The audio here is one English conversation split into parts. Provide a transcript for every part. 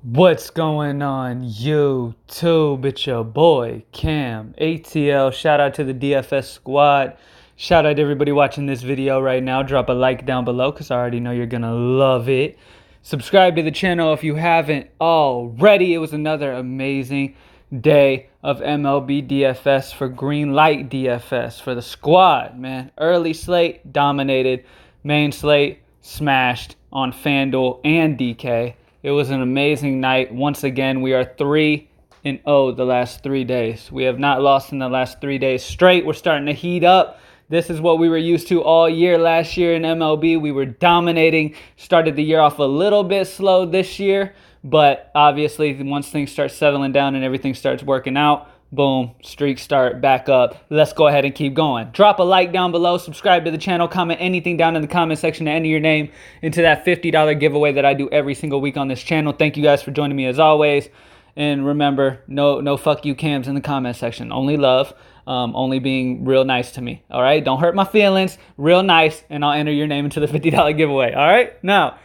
What's going on YouTube? It's your boy camATL. Shout out to the DFS squad. Shout out to everybody watching this video right now. Drop a like down below because I already know you're gonna love it. Subscribe to the channel if you haven't already. It was another amazing day of MLB DFS for green light DFS for the squad, man. Early slate dominated, main slate smashed on FanDuel and DK. It was an amazing night. Once again, we are 3-0 the last 3 days. We have not lost in the last 3 days straight. We're starting to heat up. This is what we were used to all year last year in MLB. We were dominating. Started the year off a little bit slow this year, but obviously once things start settling down and everything starts working out, boom, streaks start back up. Let's go ahead and keep going. Drop a like down below, subscribe to the channel, comment anything down in the comment section to enter your name into that $50 giveaway that I do every single week on this channel. Thank you guys for joining me as always. And remember, no fuck you cams in the comment section. Only love, only being real nice to me. All right, don't hurt my feelings. Real nice, and I'll enter your name into the $50 giveaway. All right, now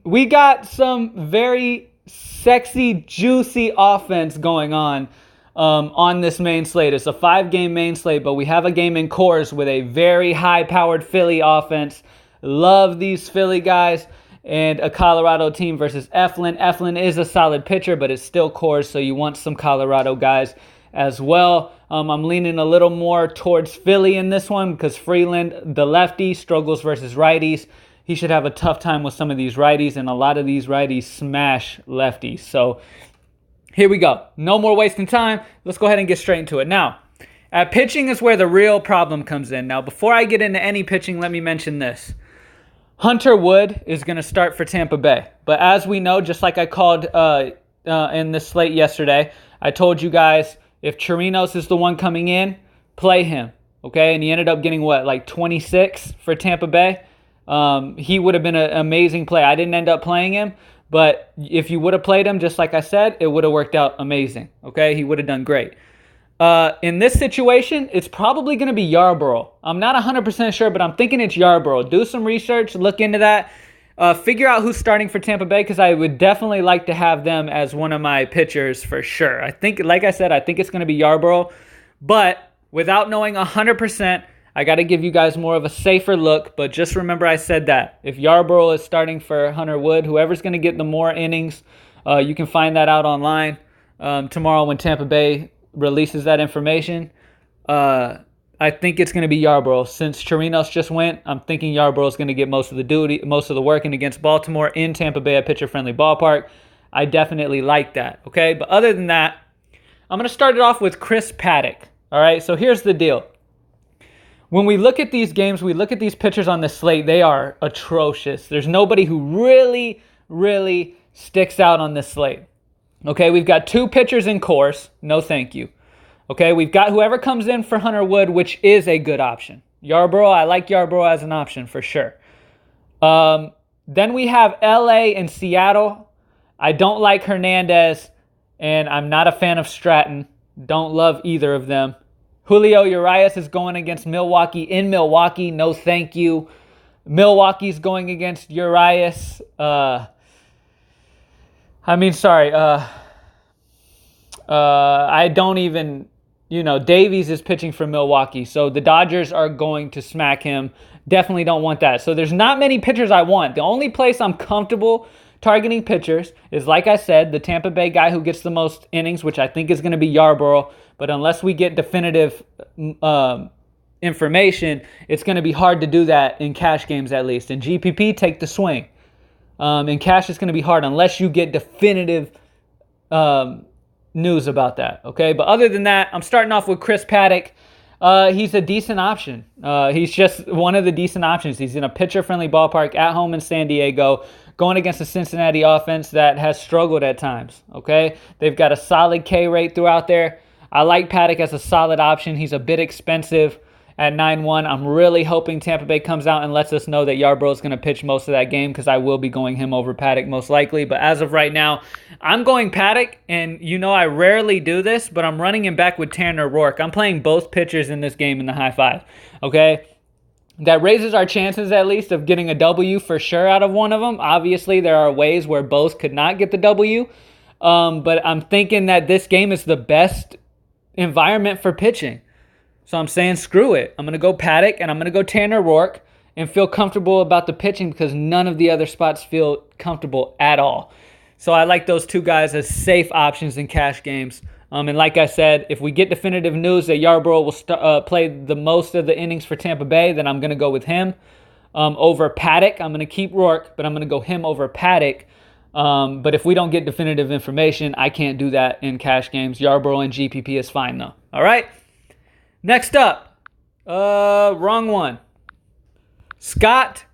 we got some very sexy, juicy offense going on this main slate. It's a 5-game main slate, but we have a game in Coors with a very high-powered Philly offense. Love these Philly guys. And a Colorado team versus Eflin. Eflin is a solid pitcher, but it's still Coors, so you want some Colorado guys as well. I'm leaning a little more towards Philly in this one because Freeland, the lefty, struggles versus righties. He should have a tough time with some of these righties, and a lot of these righties smash lefties. So here we go. No more wasting time. Let's go ahead and get straight into it. Now, at pitching is where the real problem comes in. Now, before I get into any pitching, let me mention this. Hunter Wood is going to start for Tampa Bay. But as we know, just like I called in the slate yesterday, I told you guys if Chirinos is the one coming in, play him. Okay? And he ended up getting, what, like 26 for Tampa Bay? He would have been an amazing play. I didn't end up playing him. But if you would have played him, just like I said, it would have worked out amazing. Okay? He would have done great. In this situation, it's probably going to be Yarborough. I'm not 100% sure, but I'm thinking it's Yarborough. Do some research, look into that. Figure out who's starting for Tampa Bay because I would definitely like to have them as one of my pitchers for sure. I think, like I said, I think it's going to be Yarborough. But without knowing 100%, I got to give you guys more of a safer look. But just remember I said that. If Yarborough is starting for Hunter Wood, whoever's going to get the more innings, you can find that out online tomorrow when Tampa Bay releases that information. I think it's going to be Yarborough. Since Chirinos just went, I'm thinking Yarborough is going to get most of the work. And against Baltimore in Tampa Bay, a pitcher-friendly ballpark, I definitely like that. Okay, but other than that, I'm going to start it off with Chris Paddack. All right, so here's the deal. When we look at these games, we look at these pitchers on the slate, they are atrocious. There's nobody who really sticks out on this slate. Okay, we've got 2 pitchers in Coors. No thank you. Okay, we've got whoever comes in for Hunter Wood, which is a good option. Yarborough, I like Yarborough as an option for sure. Then we have LA and Seattle. I don't like Hernandez, and I'm not a fan of Stratton. Don't love either of them. Julio Urias is going against Milwaukee in Milwaukee. No thank you. Milwaukee's going against Urias. I don't even, Davies is pitching for Milwaukee, so the Dodgers are going to smack him. Definitely don't want that. So there's not many pitchers I want. The only place I'm comfortable targeting pitchers is, like I said, the Tampa Bay guy who gets the most innings, which I think is going to be Yarborough. But unless we get definitive information, it's going to be hard to do that in cash games at least. In GPP, take the swing. In cash, it's going to be hard unless you get definitive news about that, okay? But other than that, I'm starting off with Chris Paddack. He's a decent option. He's just one of the decent options. He's in a pitcher-friendly ballpark at home in San Diego, going against a Cincinnati offense that has struggled at times, okay? They've got a solid K rate throughout there. I like Paddack as a solid option. He's a bit expensive at 9-1. I'm really hoping Tampa Bay comes out and lets us know that Yarborough is going to pitch most of that game because I will be going him over Paddack most likely. But as of right now, I'm going Paddack, and I rarely do this, but I'm running him back with Tanner Roark. I'm playing both pitchers in this game in the high five, okay? that raises our chances at least of getting a W for sure out of one of them. Obviously, there are ways where both could not get the W. But I'm thinking that this game is the best environment for pitching. So I'm saying screw it. I'm going to go Paddock and I'm going to go Tanner Roark and feel comfortable about the pitching because none of the other spots feel comfortable at all. So I like those two guys as safe options in cash games. And like I said, if we get definitive news that Yarbrough will play the most of the innings for Tampa Bay, then I'm going to go with him over Paddock. I'm going to keep Roark, but I'm going to go him over Paddock. But if we don't get definitive information, I can't do that in cash games. Yarbrough and GPP is fine, though. All right? Next up, wrong one. Scott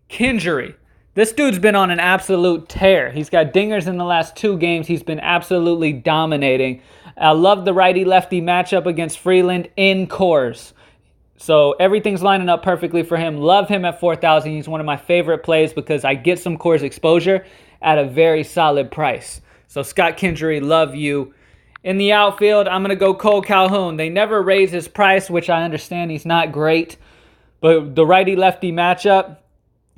Kingery. This dude's been on an absolute tear. He's got dingers in the last 2 games. He's been absolutely dominating. I love the righty-lefty matchup against Freeland in Coors. So everything's lining up perfectly for him. Love him at 4,000. He's one of my favorite plays because I get some Coors exposure at a very solid price. So Scott Kingery, love you. In the outfield, I'm going to go Cole Calhoun. They never raise his price, which I understand he's not great. But the righty-lefty matchup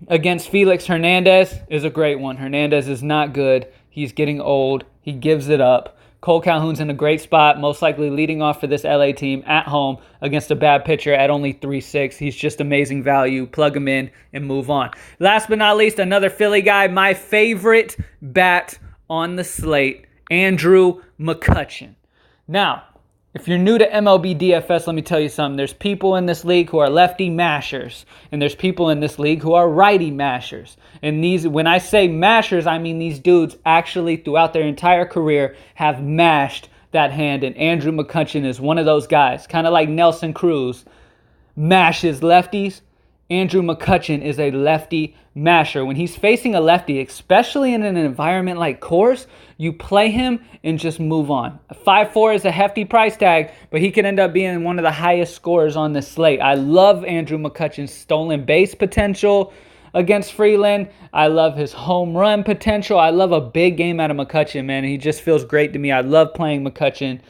against Felix Hernandez is a great one. Hernandez is not good. He's getting old. He gives it up. Cole Calhoun's in a great spot, most likely leading off for this LA team at home against a bad pitcher at only 3.6. He's just amazing value. Plug him in and move on. Last but not least, another Philly guy, my favorite bat on the slate, Andrew McCutchen. Now, if you're new to MLB DFS, let me tell you something. There's people in this league who are lefty mashers, and there's people in this league who are righty mashers. And these, when I say mashers, I mean these dudes actually throughout their entire career have mashed that hand, and Andrew McCutchen is one of those guys, kind of like Nelson Cruz mashes lefties. Andrew McCutchen is a lefty masher. When he's facing a lefty, especially in an environment like Coors, you play him and just move on. 5.4 is a hefty price tag, but he could end up being one of the highest scorers on this slate. I love Andrew McCutchen's stolen base potential against Freeland. I love his home run potential. I love a big game out of McCutchen, man. He just feels great to me. I love playing McCutchen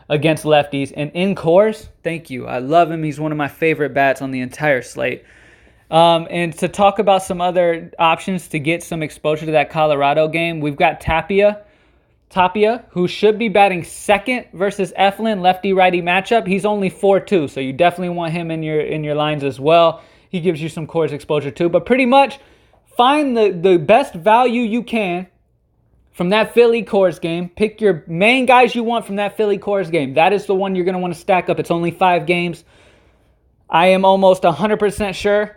against lefties. And in Coors, thank you. I love him. He's one of my favorite bats on the entire slate. And to talk about some other options to get some exposure to that Colorado game, we've got Tapia, who should be batting second versus Eflin, lefty-righty matchup. He's only 4.2, so you definitely want him in your lines as well. He gives you some Coors exposure too. But pretty much find the best value you can from that Philly Coors game. Pick your main guys you want from that Philly Coors game. That is the one you're going to want to stack up. It's only 5 games. I am almost 100% sure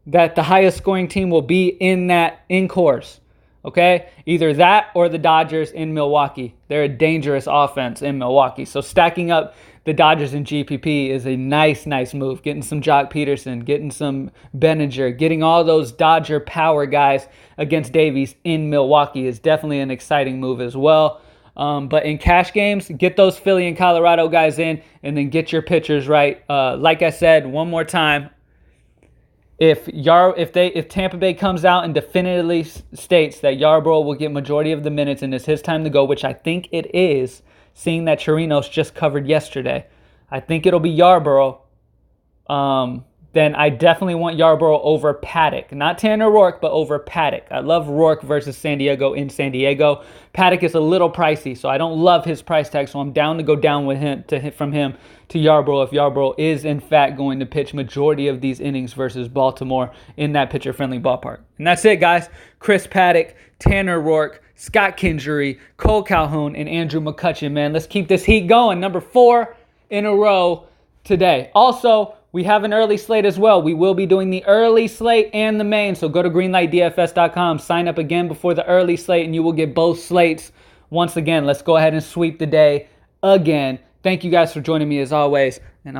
that the highest scoring team will be in Coors. Okay? Either that or the Dodgers in Milwaukee. They're a dangerous offense in Milwaukee. So stacking up the Dodgers in GPP is a nice move. Getting some Jock Peterson, getting some Benninger, getting all those Dodger power guys against Davies in Milwaukee is definitely an exciting move as well. But in cash games, get those Philly and Colorado guys in and then get your pitchers right. Like I said, one more time, if Tampa Bay comes out and definitively states that Yarbrough will get majority of the minutes and it's his time to go, which I think it is, seeing that Chirinos just covered yesterday, I think it'll be Yarbrough. Then I definitely want Yarbrough over Paddock. Not Tanner Roark, but over Paddock. I love Roark versus San Diego in San Diego. Paddock is a little pricey, so I don't love his price tag, so I'm down to go down with him from him to Yarbrough if Yarbrough is, in fact, going to pitch majority of these innings versus Baltimore in that pitcher-friendly ballpark. And that's it, guys. Chris Paddock, Tanner Roark, Scott Kingery, Cole Calhoun, and Andrew McCutchen, man. Let's keep this heat going. Number 4 in a row today. Also, we have an early slate as well. We will be doing the early slate and the main. So go to greenlightdfs.com, sign up again before the early slate, and you will get both slates. Once again, let's go ahead and sweep the day again. Thank you guys for joining me as always. And